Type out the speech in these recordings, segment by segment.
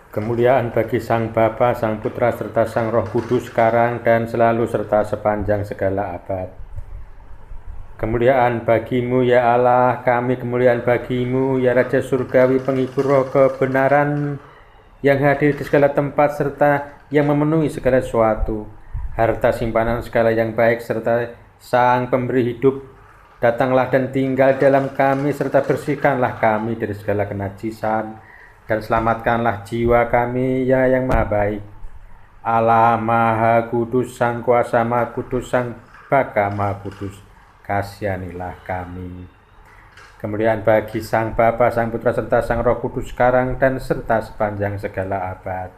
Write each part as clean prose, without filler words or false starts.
Kemuliaan bagi Sang Bapa, Sang Putra, serta Sang Roh Kudus sekarang dan selalu serta sepanjang segala abad. Kemuliaan bagimu ya Allah, kami kemuliaan bagimu ya Raja Surgawi, penghibur roh kebenaran yang hadir di segala tempat serta yang memenuhi segala sesuatu, harta simpanan segala yang baik serta Sang Pemberi hidup. Datanglah dan tinggal dalam kami serta bersihkanlah kami dari segala kenajisan dan selamatkanlah jiwa kami ya yang maha baik. Allah Maha Kudus, Sang Kuasa Maha Kudus, Sang Baka Maha Kudus, kasihanilah kami. Kemuliaan bagi Sang Bapa, Sang Putra, serta Sang Roh Kudus sekarang dan serta sepanjang segala abad.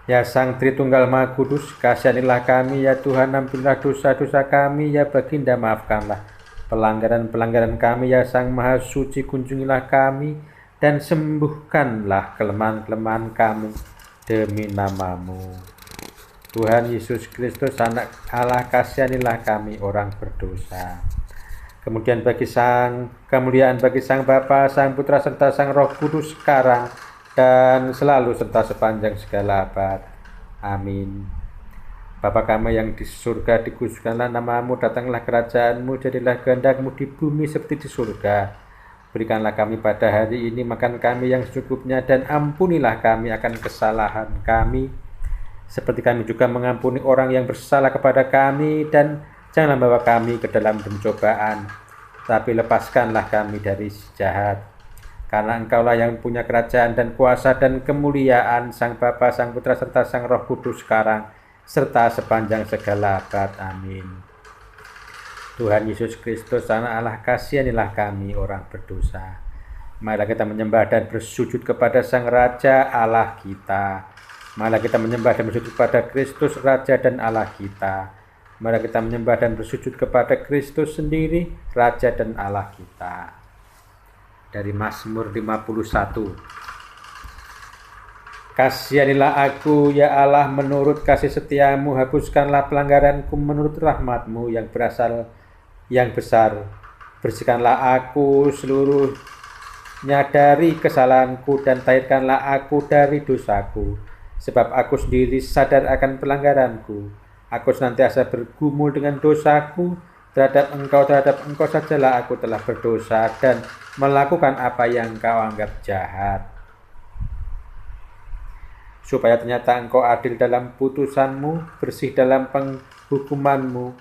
Ya Sang Tritunggal Maha Kudus, kasihanilah kami ya Tuhan, ampunilah dosa-dosa kami ya Baginda, maafkanlah pelanggaran-pelanggaran kami ya Sang Maha Suci, kunjungilah kami dan sembuhkanlah kelemahan-kelemahan kami demi nama-Mu. Tuhan Yesus Kristus, Anak Allah, kasihanilah kami orang berdosa. Kemuliaan bagi Sang Bapa, Sang Putra, serta Sang Roh Kudus sekarang dan selalu serta sepanjang segala abad. Amin. Bapa kami yang di surga, dikuduskanlah nama-Mu, datanglah kerajaan-Mu, jadilah kehendak-Mu di bumi seperti di surga. Berikanlah kami pada hari ini makan kami yang secukupnya, dan ampunilah kami akan kesalahan kami, seperti kami juga mengampuni orang yang bersalah kepada kami, dan janganlah membawa kami ke dalam pencobaan, tapi lepaskanlah kami dari si jahat. Karena Engkaulah yang punya kerajaan dan kuasa dan kemuliaan, Sang Bapa, Sang Putra, serta Sang Roh Kudus sekarang, serta sepanjang segala abad. Amin. Tuhan Yesus Kristus, Anak Allah, kasihanilah kami orang berdosa. Marilah kita menyembah dan bersujud kepada Sang Raja Allah kita. Marilah kita menyembah dan bersujud kepada Kristus, Raja dan Allah kita. Marilah kita menyembah dan bersujud kepada Kristus sendiri, Raja dan Allah kita. Dari Mazmur 51. Kasihanilah aku ya Allah menurut kasih setiamu, hapuskanlah pelanggaranku menurut rahmatmu yang besar. Bersihkanlah aku seluruhnya dari kesalahanku dan tahirkanlah aku dari dosaku. Sebab aku sendiri sadar akan pelanggaranku. Aku senantiasa bergumul dengan dosaku. Terhadap engkau sajalah aku telah berdosa dan melakukan apa yang Engkau anggap jahat. Supaya ternyata Engkau adil dalam putusanmu, bersih dalam penghukumanmu.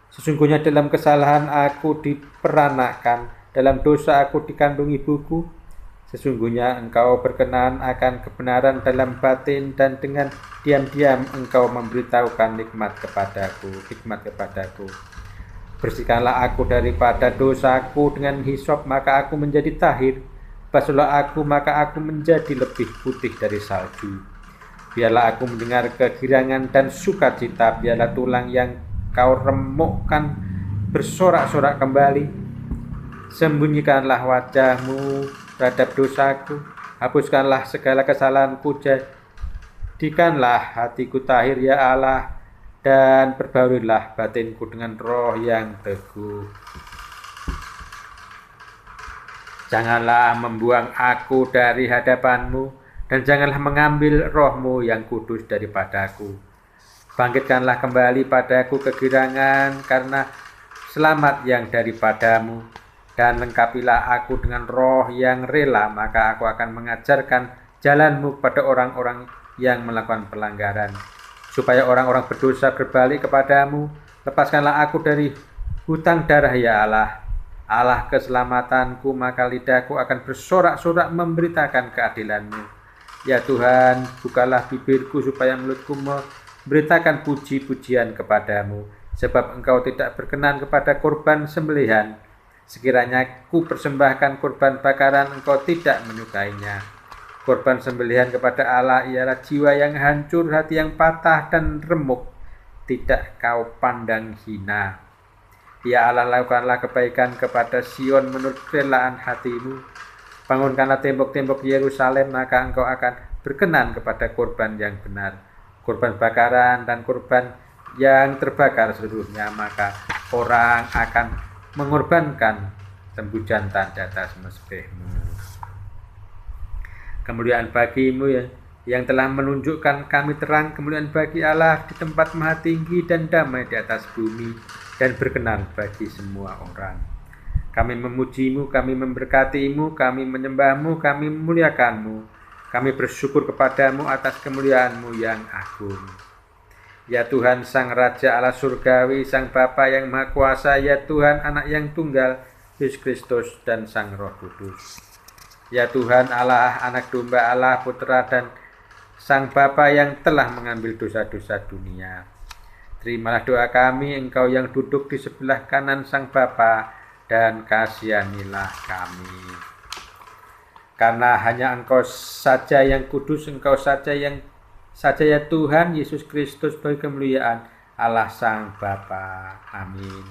Sesungguhnya dalam kesalahan aku diperanakkan, dalam dosa aku dikandung ibuku. Sesungguhnya Engkau berkenan akan kebenaran dalam batin, dan dengan diam-diam Engkau memberitahukan nikmat kepadaku. Bersihkanlah aku daripada dosaku dengan hisop, maka aku menjadi tahir. Basuhlah aku, maka aku menjadi lebih putih dari salju. Biarlah aku mendengar kegirangan dan sukacita, biarlah tulang yang Kau remukkan bersorak-sorak kembali. Sembunyikanlah wajah-Mu terhadap dosaku, hapuskanlah segala kesalahanku, jadikanlah hatiku tahir ya Allah, dan perbaruilah batinku dengan roh yang teguh. Janganlah membuang aku dari hadapan-Mu, dan janganlah mengambil roh-Mu yang kudus daripadaku. Bangkitkanlah kembali padaku kegirangan karena selamat yang daripada-Mu, dan lengkapilah aku dengan roh yang rela, maka aku akan mengajarkan jalan-Mu pada orang-orang yang melakukan pelanggaran, supaya orang-orang berdosa berbalik kepadamu. Lepaskanlah aku dari hutang darah ya Allah, Allah keselamatanku, maka lidahku akan bersorak-sorak memberitakan keadilan-Mu. Ya Tuhan, bukalah bibirku supaya mulutku memberitakan puji-pujian kepadamu, sebab Engkau tidak berkenan kepada korban sembelihan. Sekiranya ku persembahkan korban bakaran, Engkau tidak menyukainya. Korban sembelihan kepada Allah ialah jiwa yang hancur, hati yang patah dan remuk, tidak Kau pandang hina. Ya Allah, lakukanlah kebaikan kepada Sion menurut kerelaan hati-Mu. Bangunkanlah tembok-tembok Yerusalem, maka Engkau akan berkenan kepada korban yang benar, korban bakaran dan korban yang terbakar seluruhnya, maka orang akan mengorbankan tembujan di atas mezbah-Mu. Kemuliaan bagimu ya, yang telah menunjukkan kami terang, kemuliaan bagi Allah di tempat maha tinggi dan damai di atas bumi dan berkenan bagi semua orang. Kami memujimu, kami memberkatimu, kami menyembahmu, kami memuliakanmu. Kami bersyukur kepadamu atas kemuliaanmu yang agung. Ya Tuhan Sang Raja Allah Surgawi, Sang Bapa yang Maha Kuasa, ya Tuhan Anak yang Tunggal, Yesus Kristus dan Sang Roh Kudus. Ya Tuhan Allah, Anak Domba Allah, Putra dan Sang Bapa yang telah mengambil dosa-dosa dunia. Terimalah doa kami, Engkau yang duduk di sebelah kanan Sang Bapa, dan kasihanilah kami. Karena hanya Engkau saja yang kudus, Engkau saja ya Tuhan Yesus Kristus, bagi kemuliaan Allah Sang Bapa. Amin.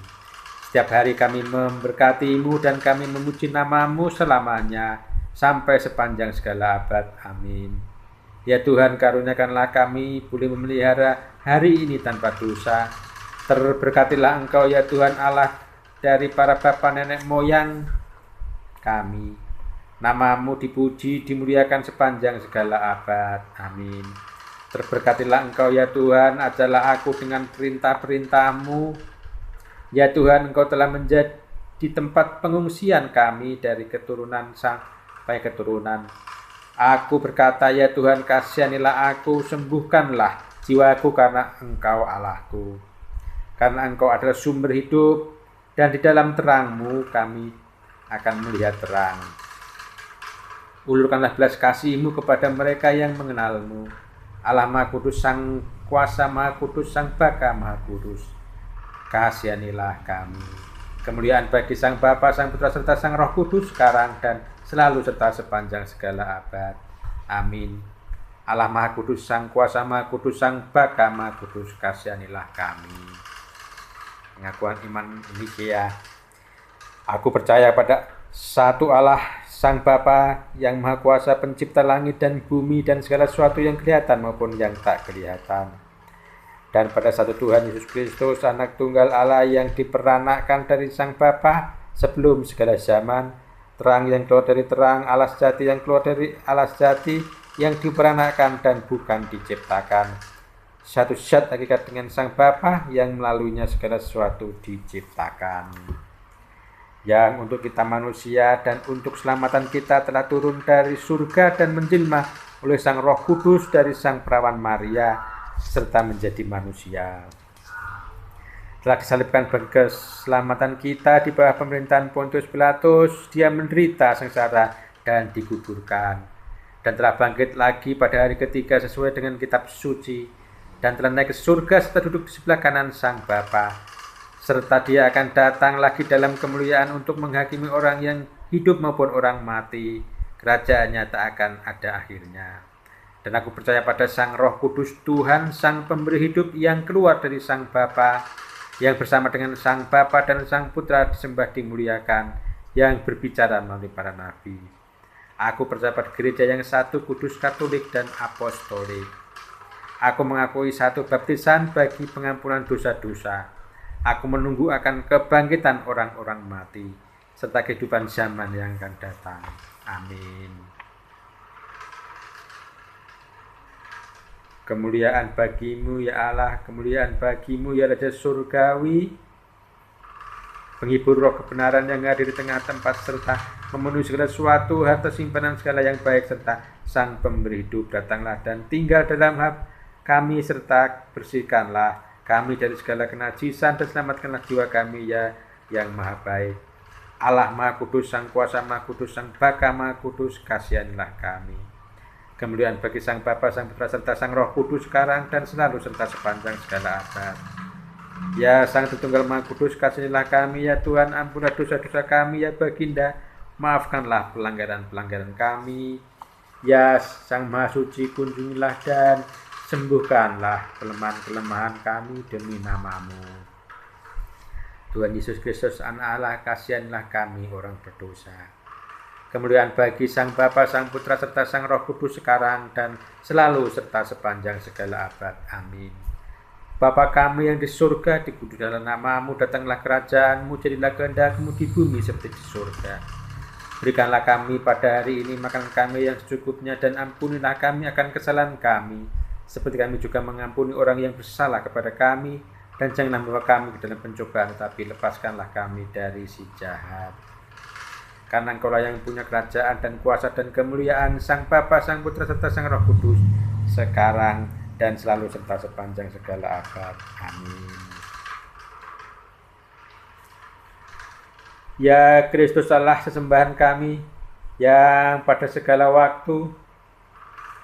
Setiap hari kami memberkati-Mu dan kami memuji nama-Mu selamanya, sampai sepanjang segala abad. Amin. Ya Tuhan, karuniakanlah kami boleh memelihara hari ini tanpa dosa. Terberkatilah Engkau ya Tuhan Allah dari para bapa nenek moyang kami. Nama-Mu dipuji, dimuliakan sepanjang segala abad. Amin. Terberkatilah Engkau ya Tuhan, ajarlah aku dengan perintah-perintah-Mu. Ya Tuhan, Engkau telah menjadi tempat pengungsian kami dari keturunan sampai keturunan. Aku berkata, ya Tuhan, kasihanilah aku, sembuhkanlah jiwaku karena Engkau Allahku. Karena Engkau adalah sumber hidup, dan di dalam terang-Mu kami akan melihat terang. Ulurkanlah belas kasih-Mu kepada mereka yang mengenal-Mu. Allah Maha Kudus, Sang Kuasa Maha Kudus, Sang Baka Maha Kudus, kasihanilah kami. Kemuliaan bagi Sang Bapa, Sang Putra, serta Sang Roh Kudus, sekarang dan selalu serta sepanjang segala abad. Amin. Allah Maha Kudus, Sang Kuasa Maha Kudus, Sang Baka Maha Kudus, kasihanilah kami. Pengakuan iman Nikea. Aku percaya pada satu Allah, Sang Bapa yang Maha Kuasa, pencipta langit dan bumi dan segala sesuatu yang kelihatan maupun yang tak kelihatan. Dan pada satu Tuhan Yesus Kristus, Anak Tunggal Allah yang diperanakkan dari Sang Bapa sebelum segala zaman, terang yang keluar dari terang, Allah sejati yang keluar dari Allah sejati, yang diperanakkan dan bukan diciptakan. Satu zat hakikat dengan Sang Bapa yang melaluinya segala sesuatu diciptakan. Yang untuk kita manusia dan untuk keselamatan kita telah turun dari surga dan menjelma oleh Sang Roh Kudus dari Sang Perawan Maria, serta menjadi manusia. Telah disalibkan bagi keselamatan kita di bawah pemerintahan Pontius Pilatus. Dia menderita sengsara dan dikuburkan, dan telah bangkit lagi pada hari ketiga sesuai dengan kitab suci, dan telah naik ke surga serta duduk di sebelah kanan Sang Bapa. Serta Dia akan datang lagi dalam kemuliaan untuk menghakimi orang yang hidup maupun orang mati. Kerajaannya tak akan ada akhirnya. Dan aku percaya pada Sang Roh Kudus, Tuhan Sang Pemberi hidup yang keluar dari Sang Bapa, yang bersama dengan Sang Bapa dan Sang Putra disembah dimuliakan, yang berbicara melalui para nabi. Aku percaya pada gereja yang satu, kudus, katolik, dan apostolik. Aku mengakui satu baptisan bagi pengampunan dosa-dosa. Aku menunggu akan kebangkitan orang-orang mati, serta kehidupan zaman yang akan datang. Amin. Kemuliaan bagimu ya Allah, kemuliaan bagimu ya Raja Surgawi, penghibur roh kebenaran yang hadir di tengah tempat, serta memenuhi segala sesuatu, harta simpanan segala yang baik, serta Sang Pemberi hidup, datanglah dan tinggal dalam kami, serta bersihkanlah kami dari segala kenajisan, dan selamatkanlah jiwa kami ya yang maha baik. Allah Maha Kudus, Sang Kuasa Maha Kudus, Sang Baka Maha Kudus, kasihanilah kami. Kemuliaan bagi Sang Bapa, Sang Putra, serta Sang Roh Kudus, sekarang dan selalu serta sepanjang segala abad. Ya Sang Tritunggal Maha Kudus, kasihanilah kami ya Tuhan, ampunlah dosa-dosa kami ya Baginda, maafkanlah pelanggaran-pelanggaran kami. Ya Sang Maha Suci, kunjungilah dan sembuhkanlah kelemahan-kelemahan kami demi nama-Mu. Tuhan Yesus Kristus, Anak Allah, kasihanilah kami orang berdosa. Kemuliaan bagi Sang Bapa, Sang Putra, serta Sang Roh Kudus, sekarang dan selalu serta sepanjang segala abad. Amin. Bapa kami yang di surga, dikuduskanlah nama-Mu, datanglah kerajaan-Mu, jadilah kehendak-Mu di bumi seperti di surga. Berikanlah kami pada hari ini makan kami yang secukupnya, dan ampunilah kami akan kesalahan kami, seperti kami juga mengampuni orang yang bersalah kepada kami. Dan janganlah membawa kami ke dalam pencobaan, tetapi lepaskanlah kami dari si jahat. Karena Engkaulah yang punya kerajaan dan kuasa dan kemuliaan, Sang Bapa, Sang Putra, serta Sang Roh Kudus, sekarang dan selalu serta sepanjang segala abad. Amin. Ya Kristus Allah sesembahan kami, yang pada segala waktu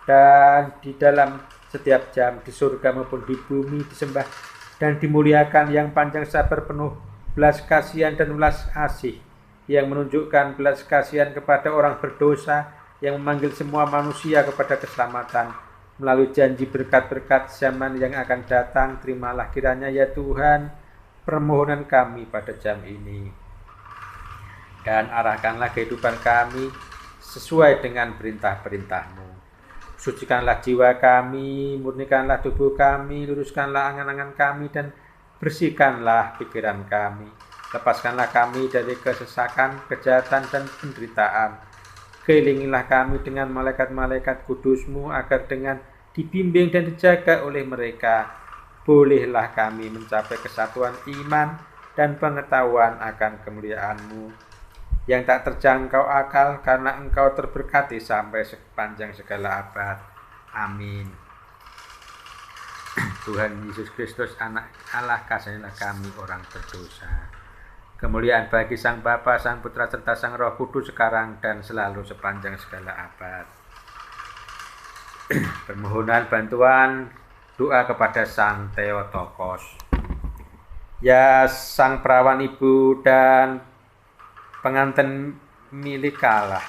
dan di dalam setiap jam di surga maupun di bumi disembah dan dimuliakan, yang panjang sabar, penuh belas kasihan dan belas asih, yang menunjukkan belas kasihan kepada orang berdosa, yang memanggil semua manusia kepada keselamatan melalui janji berkat-berkat zaman yang akan datang. Terimalah kiranya ya Tuhan permohonan kami pada jam ini, dan arahkanlah kehidupan kami sesuai dengan perintah-perintah-Mu. Sucikanlah jiwa kami, murnikanlah tubuh kami, luruskanlah angan-angan kami, dan bersihkanlah pikiran kami. Lepaskanlah kami dari kesesakan, kejahatan, dan penderitaan. Kelilingilah kami dengan malaikat-malaikat kudus-Mu, agar dengan dibimbing dan dijaga oleh mereka, bolehlah kami mencapai kesatuan iman dan pengetahuan akan kemuliaan-Mu yang tak terjangkau akal, karena Engkau terberkati sampai sepanjang segala abad. Amin. Tuhan Yesus Kristus, Anak Allah, kasihilah kami orang berdosa. Kemuliaan bagi Sang Bapa, Sang Putra, serta Sang Roh Kudus, sekarang dan selalu sepanjang segala abad. Permohonan bantuan doa kepada Sang Theotokos. Ya Sang Perawan Ibu dan pengantin milik Allah,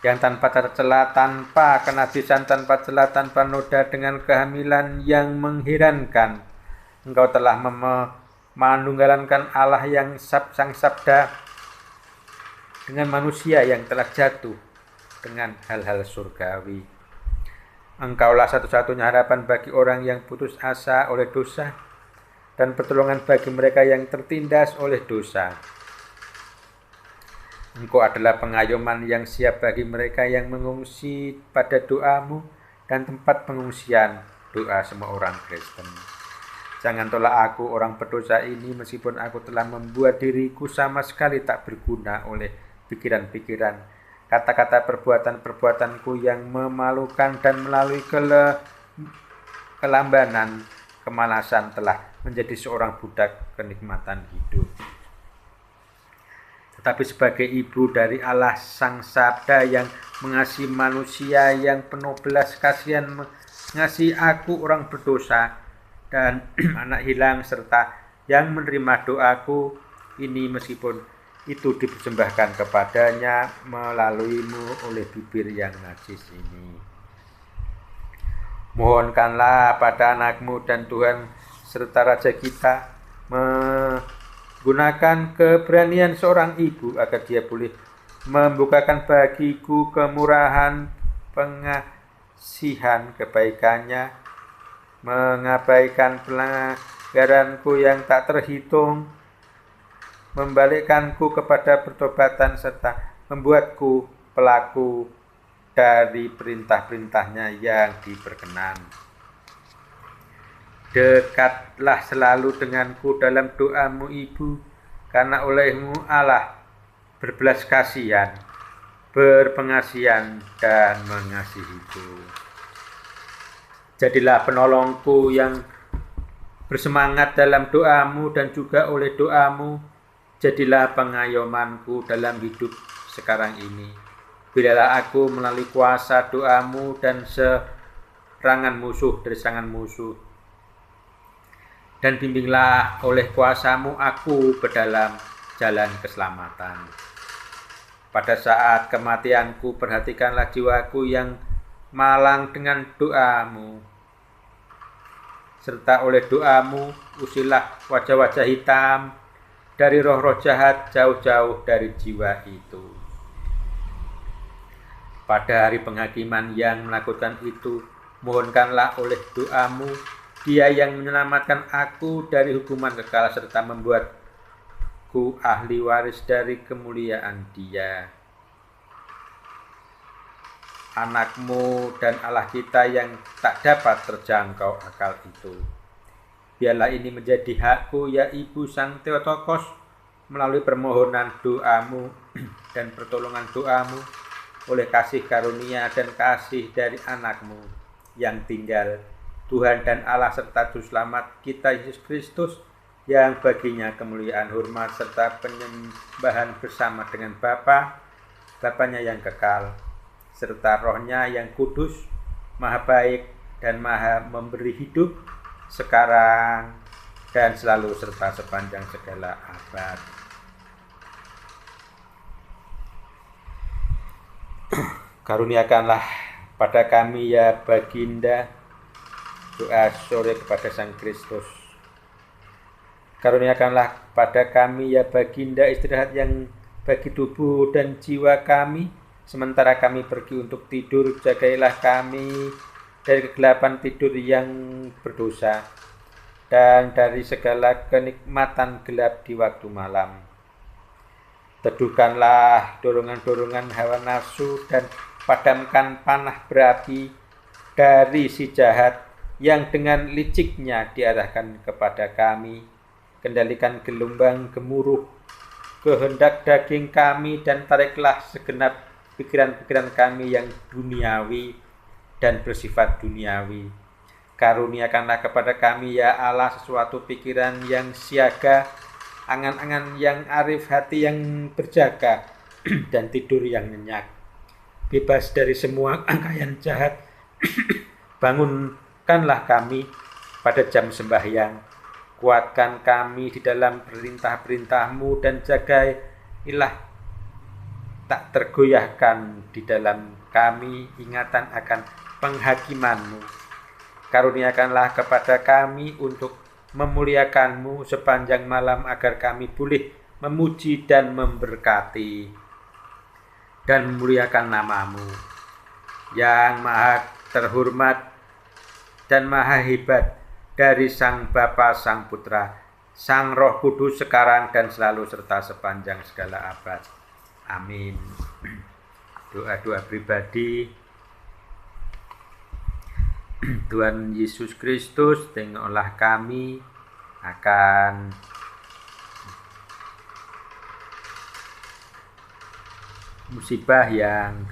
yang tanpa tercela, tanpa kenajisan, tanpa celah, tanpa noda, dengan kehamilan yang mengherankan, Engkau telah menunggalkan Allah yang Sang Sabda dengan manusia yang telah jatuh dengan hal-hal surgawi. Engkaulah satu-satunya harapan bagi orang yang putus asa oleh dosa, dan pertolongan bagi mereka yang tertindas oleh dosa. Engkau adalah pengayoman yang siap bagi mereka yang mengungsi pada doa-Mu, dan tempat pengungsian doa semua orang Kristen. Jangan tolak aku, orang berdosa ini, meskipun aku telah membuat diriku sama sekali tak berguna oleh pikiran-pikiran, kata-kata, perbuatan-perbuatanku yang memalukan, dan melalui kelambanan, kemalasan telah menjadi seorang budak kenikmatan hidup. Tetapi sebagai ibu dari Allah Sang Sabda yang mengasihi manusia, yang penuh belas kasihan, mengasihi aku orang berdosa dan anak hilang, serta yang menerima doaku ini, meskipun itu dipersembahkan kepadanya melaluimu oleh bibir yang najis ini. Mohonkanlah pada anak-Mu dan Tuhan serta Raja kita gunakan keberanian seorang ibu, agar dia boleh membukakan bagiku kemurahan, pengasihan, kebaikannya, mengabaikan pelanggaranku yang tak terhitung, membalikkanku kepada pertobatan, serta membuatku pelaku dari perintah-perintahnya yang diperkenan. Dekatlah selalu denganku dalam doa-Mu, Ibu, karena oleh-Mu Allah berbelas kasihan, berpengasihan, dan mengasihiku. Jadilah penolongku yang bersemangat dalam doa-Mu, dan juga oleh doa-Mu jadilah pengayomanku dalam hidup sekarang ini. Biarlah aku melalui kuasa doa-Mu dan serangan musuh dari serangan musuh, dan bimbinglah oleh kuasa-Mu aku ke dalam jalan keselamatan. Pada saat kematianku, perhatikanlah jiwaku yang malang dengan doa-Mu, serta oleh doa-Mu usirlah wajah-wajah hitam dari roh-roh jahat jauh-jauh dari jiwa itu. Pada hari penghakiman yang menakutkan itu, mohonkanlah oleh doa-Mu Dia yang menyelamatkan aku dari hukuman kekal, serta membuatku ahli waris dari kemuliaan Dia. Anak-Mu dan Allah kita yang tak dapat terjangkau akal itu. Biarlah ini menjadi hakku, ya Ibu Sang Theotokos, melalui permohonan doa-Mu dan pertolongan doa-Mu, oleh kasih karunia dan kasih dari Anak-Mu yang tinggal, Tuhan dan Allah serta Juru Selamat kita Yesus Kristus, yang baginya kemuliaan, hormat, serta penyembahan bersama dengan Bapanya yang kekal, serta Rohnya yang kudus, maha baik dan maha memberi hidup, sekarang dan selalu serta sepanjang segala abad. Karuniakanlah pada kami, ya Baginda, doa sore kepada Sang Kristus. Karuniakanlah pada kami, ya Baginda, istirahat yang bagi tubuh dan jiwa kami, sementara kami pergi untuk tidur. Jagailah kami dari kegelapan tidur yang berdosa, dan dari segala kenikmatan gelap di waktu malam. Teduhkanlah dorongan-dorongan hawa nafsu, dan padamkan panah berapi dari si jahat yang dengan liciknya diarahkan kepada kami. Kendalikan gelombang gemuruh kehendak daging kami, dan tariklah segenap pikiran-pikiran kami yang duniawi dan bersifat duniawi. Karuniakanlah kepada kami, ya Allah, sesuatu pikiran yang siaga, angan-angan yang arif, hati yang berjaga, dan tidur yang nyenyak. Bebas dari semua angkaian jahat, bangunkanlah kami pada jam sembahyang. Kuatkan kami di dalam perintah-perintah-Mu, dan jagailah tak tergoyahkan di dalam kami ingatan akan penghakiman-Mu. Karuniakanlah kepada kami untuk memuliakan-Mu sepanjang malam, agar kami boleh memuji dan memberkati dan memuliakan nama-Mu yang maha terhormat dan maha hebat, dari Sang Bapa, Sang Putra, Sang Roh Kudus, sekarang dan selalu serta sepanjang segala abad. Amin. Doa-doa pribadi. Tuhan Yesus Kristus, tengoklah kami akan musibah yang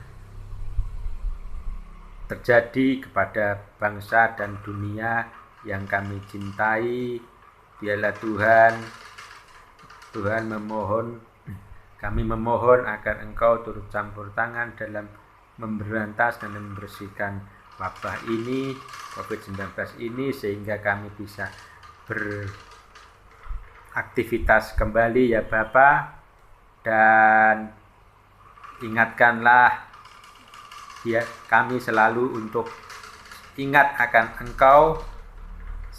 terjadi kepada bangsa dan dunia yang kami cintai. Biarlah Tuhan kami memohon agar Engkau turut campur tangan dalam memberantas dan membersihkan wabah ini, COVID-19 ini, sehingga kami bisa beraktivitas kembali, ya Bapa. Dan ingatkanlah ya kami selalu untuk ingat akan Engkau,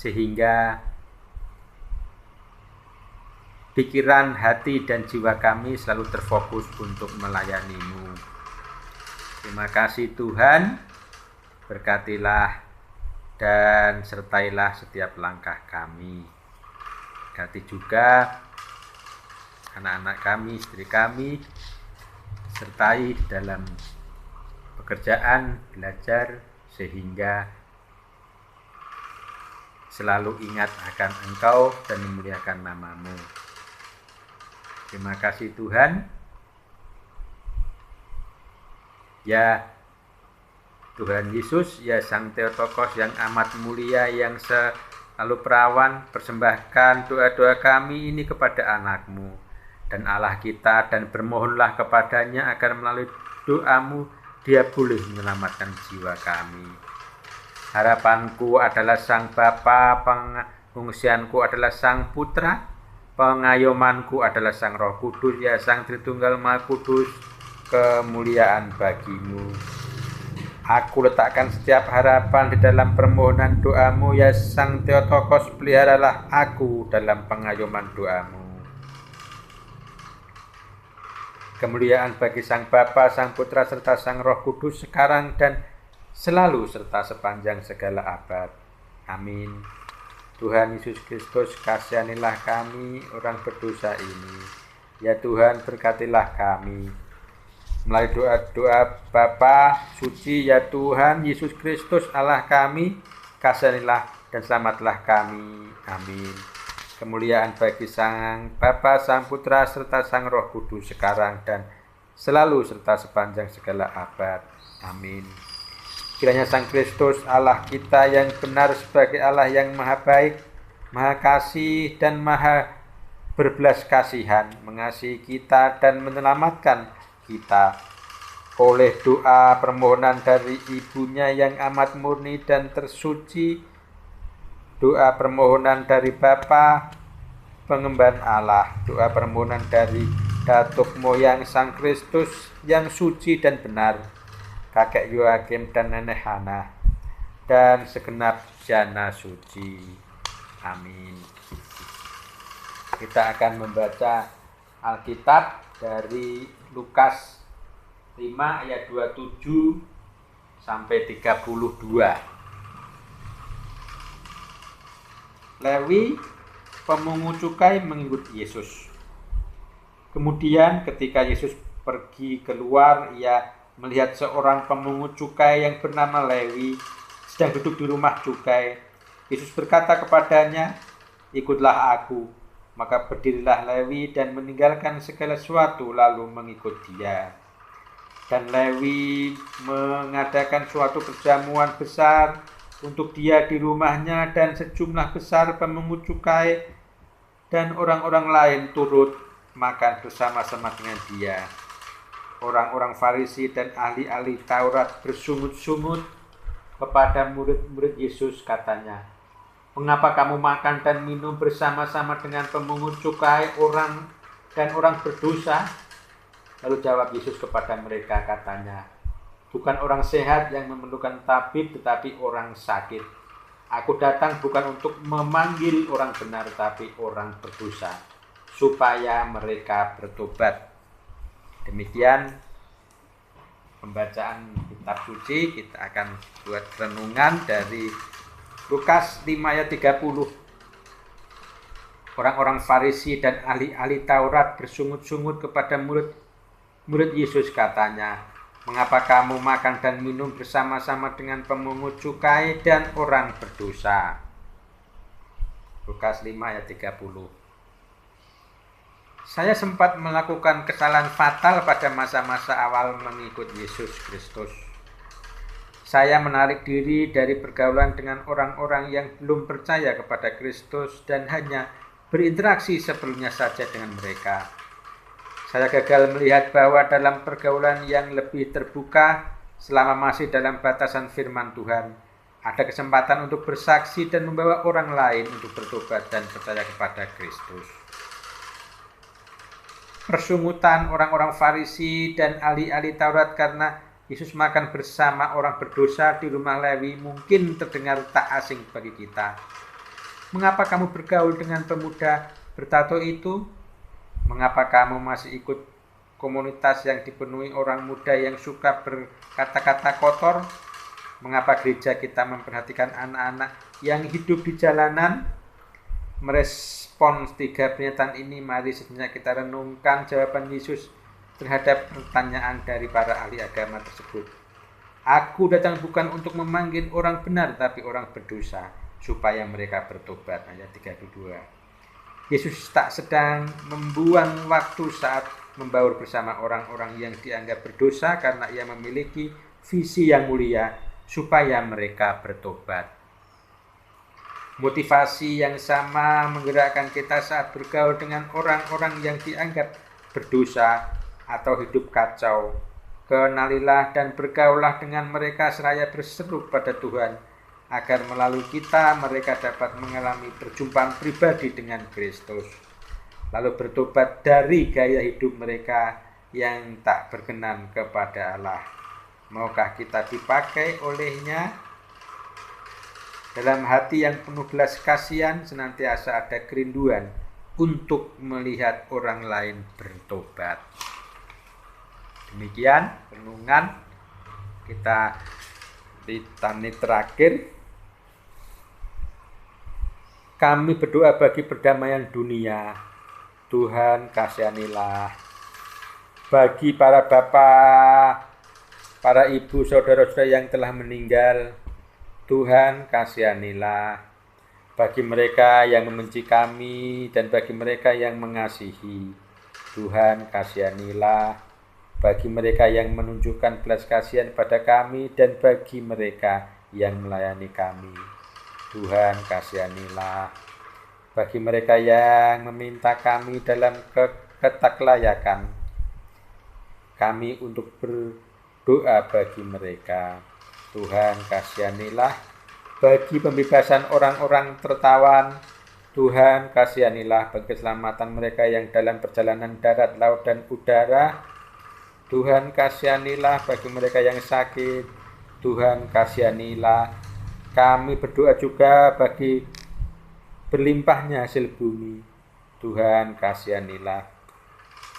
sehingga pikiran, hati, dan jiwa kami selalu terfokus untuk melayani-Mu. Terima kasih Tuhan, berkatilah dan sertailah setiap langkah kami. Berkati juga anak-anak kami, istri kami, sertai dalam pekerjaan, belajar, sehingga selalu ingat akan Engkau dan memuliakan nama-Mu. Terima kasih Tuhan. Ya Tuhan Yesus, ya Sang Theotokos yang amat mulia, yang selalu perawan, persembahkan doa-doa kami ini kepada Anak-Mu dan Allah kita, dan bermohonlah kepadanya agar melalui doa-Mu Dia boleh menyelamatkan jiwa kami. Harapanku adalah Sang Bapa, pengungsianku adalah Sang Putra, pengayomanku adalah Sang Roh Kudus, ya Sang Tritunggal Maha Kudus, kemuliaan bagi-Mu. Aku letakkan setiap harapan di dalam permohonan doa-Mu, ya Sang Theotokos, peliharalah aku dalam pengayoman doa-Mu. Kemuliaan bagi Sang Bapa, Sang Putra, serta Sang Roh Kudus, sekarang dan selalu serta sepanjang segala abad. Amin. Tuhan Yesus Kristus, kasihanilah kami orang berdosa ini. Ya Tuhan, berkatilah kami. Melalui doa-doa Bapa suci ya Tuhan Yesus Kristus Allah kami, kasihanilah dan selamatlah kami. Amin. Kemuliaan bagi Sang Bapa, Sang Putra, serta Sang Roh Kudus sekarang dan selalu serta sepanjang segala abad. Amin. Kiranya Sang Kristus Allah kita yang benar sebagai Allah yang maha baik, maha kasih dan maha berbelas kasihan, mengasihi kita dan menyelamatkan kita oleh doa permohonan dari ibunya yang amat murni dan tersuci, doa permohonan dari Bapa pengemban Allah, doa permohonan dari datuk moyang Sang Kristus yang suci dan benar, kakek Yoakim dan nenek Hana, dan segenap jana suci. Amin. Kita akan membaca Alkitab dari Lukas 5 ayat 27 sampai 32. Lewi, pemungut cukai, mengikut Yesus. Kemudian ketika Yesus pergi keluar, ia melihat seorang pemungut cukai yang bernama Lewi sedang duduk di rumah cukai. Yesus berkata kepadanya, "Ikutlah aku." Maka berdirilah Lewi dan meninggalkan segala sesuatu lalu mengikut dia. Dan Lewi mengadakan suatu perjamuan besar untuk dia di rumahnya, dan sejumlah besar pemungut cukai dan orang-orang lain turut makan bersama-sama dengan dia. Orang-orang Farisi dan ahli-ahli Taurat bersungut-sungut kepada murid-murid Yesus, katanya, "Mengapa kamu makan dan minum bersama-sama dengan pemungut cukai orang berdosa?" Lalu jawab Yesus kepada mereka, katanya, "Bukan orang sehat yang memerlukan tabib, tetapi orang sakit. Aku datang bukan untuk memanggil orang benar, tapi orang berdosa, supaya mereka bertobat." Demikian pembacaan kitab suci. Kita akan buat renungan dari Lukas 5 ayat 30. Orang-orang Farisi dan ahli-ahli Taurat bersungut-sungut kepada murid Yesus, katanya, "Mengapa kamu makan dan minum bersama-sama dengan pemungut cukai dan orang berdosa?" Lukas 5 ayat 30. Saya sempat melakukan kesalahan fatal pada masa-masa awal mengikut Yesus Kristus. Saya menarik diri dari pergaulan dengan orang-orang yang belum percaya kepada Kristus dan hanya berinteraksi seperlunya saja dengan mereka. Saya gagal melihat bahwa dalam pergaulan yang lebih terbuka, selama masih dalam batasan firman Tuhan, ada kesempatan untuk bersaksi dan membawa orang lain untuk bertobat dan percaya kepada Kristus. Persungutan orang-orang Farisi dan ahli-ahli Taurat karena Yesus makan bersama orang berdosa di rumah Lewi mungkin terdengar tak asing bagi kita. Mengapa kamu bergaul dengan pemuda bertato itu? Mengapa kamu masih ikut komunitas yang dipenuhi orang muda yang suka berkata-kata kotor? Mengapa gereja kita memperhatikan anak-anak yang hidup di jalanan? Merespons 3 pernyataan ini, mari sejenak kita renungkan jawaban Yesus terhadap pertanyaan dari para ahli agama tersebut. "Aku datang bukan untuk memanggil orang benar, tapi orang berdosa, supaya mereka bertobat." Ayat 32. Yesus tak sedang membuang waktu saat membaur bersama orang-orang yang dianggap berdosa karena ia memiliki visi yang mulia supaya mereka bertobat. Motivasi yang sama menggerakkan kita saat bergaul dengan orang-orang yang dianggap berdosa atau hidup kacau. Kenalilah dan bergaullah dengan mereka seraya berseru pada Tuhan, agar melalui kita mereka dapat mengalami perjumpaan pribadi dengan Kristus, lalu bertobat dari gaya hidup mereka yang tak berkenan kepada Allah. Maukah kita dipakai olehnya? Dalam hati yang penuh belas kasihan senantiasa ada kerinduan untuk melihat orang lain bertobat. Demikian renungan kita di tani terakhir. Kami berdoa bagi perdamaian dunia. Tuhan kasihanilah. Bagi para bapak, para ibu, saudara-saudara yang telah meninggal, Tuhan kasihanilah. Bagi mereka yang membenci kami dan bagi mereka yang mengasihi, Tuhan kasihanilah. Bagi mereka yang menunjukkan belas kasihan pada kami dan bagi mereka yang melayani kami, Tuhan kasihanilah. Bagi mereka yang meminta kami dalam ketaklayakan kami untuk berdoa bagi mereka, Tuhan kasihanilah. Bagi pembebasan orang-orang tertawan, Tuhan kasihanilah. Bagi keselamatan mereka yang dalam perjalanan darat, laut, dan udara, Tuhan kasihanilah. Bagi mereka yang sakit, Tuhan kasihanilah. Kami berdoa juga bagi berlimpahnya hasil bumi, Tuhan kasihanilah.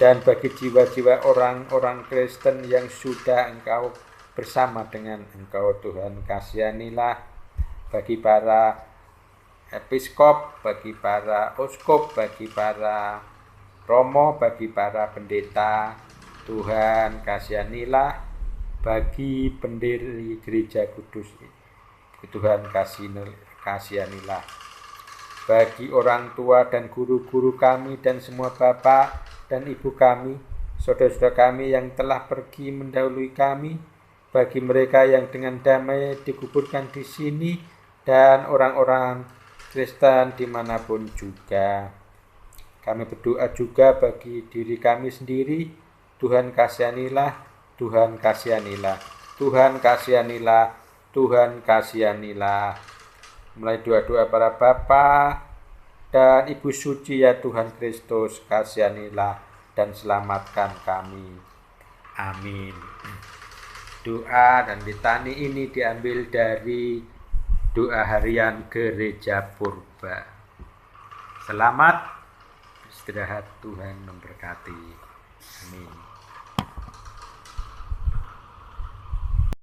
Dan bagi jiwa-jiwa orang-orang Kristen yang sudah Engkau bersama dengan Engkau, Tuhan kasihanilah. Bagi para episkop, bagi para oskop, bagi para romo, bagi para pendeta, Tuhan kasihanilah. Bagi pendiri gereja kudus, Tuhan kasihanilah. Bagi orang tua dan guru-guru kami dan semua bapak dan ibu kami, saudara-saudara kami yang telah pergi mendahului kami, bagi mereka yang dengan damai dikuburkan di sini, dan orang-orang Kristen dimanapun juga. Kami berdoa juga bagi diri kami sendiri, Tuhan kasihanilah, Tuhan kasihanilah, Tuhan kasihanilah, Tuhan kasihanilah. Mulai doa-doa para bapa dan ibu suci, ya Tuhan Kristus, kasihanilah dan selamatkan kami. Amin. Doa dan litani ini diambil dari doa harian Gereja Purba. Selamat istirahat, Tuhan memberkati.